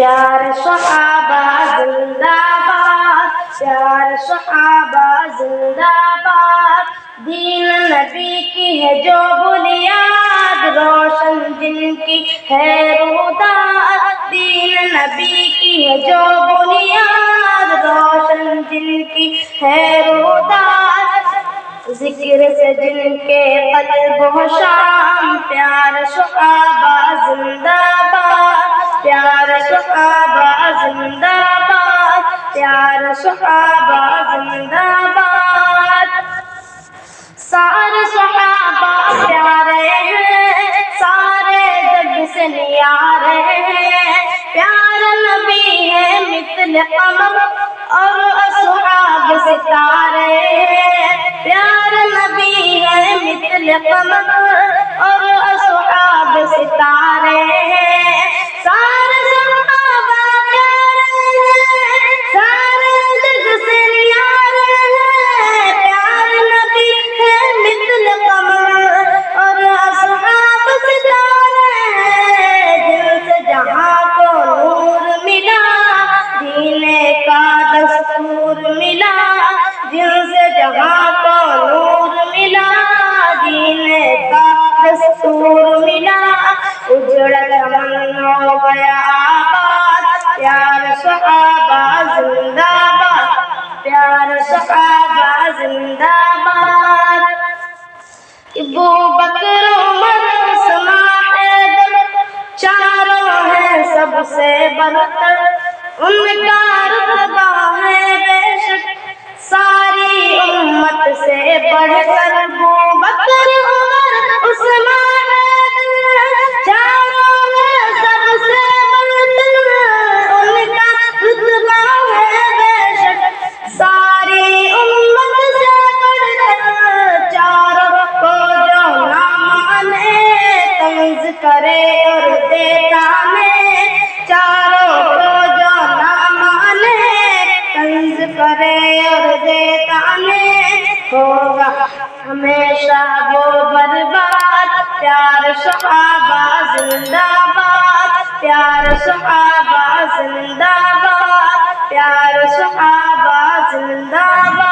پیارے صحابہ زندہ باد، پیارے صحابہ زندہ باد، دین نبی کی ہے جو بنیاد، روشن جن کی ہے روداد، دین نبی کی ہے جو بنیاد، روشن جن کی ہے روداد، ذکر سے جن کے قلب و شام، پیارے صحابہ زندہ باد، پیارے صحابہ زندہ باد، پیارے صحابہ زندہ باد۔ سارے صحابہ پیارے ہیں، سارے جگ سے نیارے ہیں، پیارے نبی ہے مثل قمر اور اصحاب ستارے ہیں، پیارے نبی ہے مثل قمر اور اصحاب ستارے ہیں، سارے صحابہ پیارے ہیں، سارے جگ سے نیارے ہیں، پیارے نبی ہے مثل قمر اور اصحاب ستارے ہیں، دل سے جہاں کو نور ملا، جینے کا دستور ملا، دل سے جہاں کو نور ملا، جینے کا دستور ملا، اجڑا چمن ہو گیا آباد، پیارے صحابہ زندہ باد، پیارے صحابہ زندہ باد۔ ابو بکر عمر عثمان حیدر چاروں ہیں سب سے برتر، ان کا رتبہ ہے بے شک ساری امت سے بڑھ کر، ابو بکر عمر عثمان حیدر چاروں ہیں سب سے برتر، ان کا رتبہ ہے بے شک ساری امت سے بڑھ کر، چاروں کو جو نہ مانے طنز کرے اور دے تانے، چاروں کو جو نہ مانے طنز کرے اور دے تانے، ہوگا ہمیشہ وہ برباد، پیارے صحابہ زندہ باد، پیارے صحابہ زندہ باد، پیارے صحابہ زندہ باد۔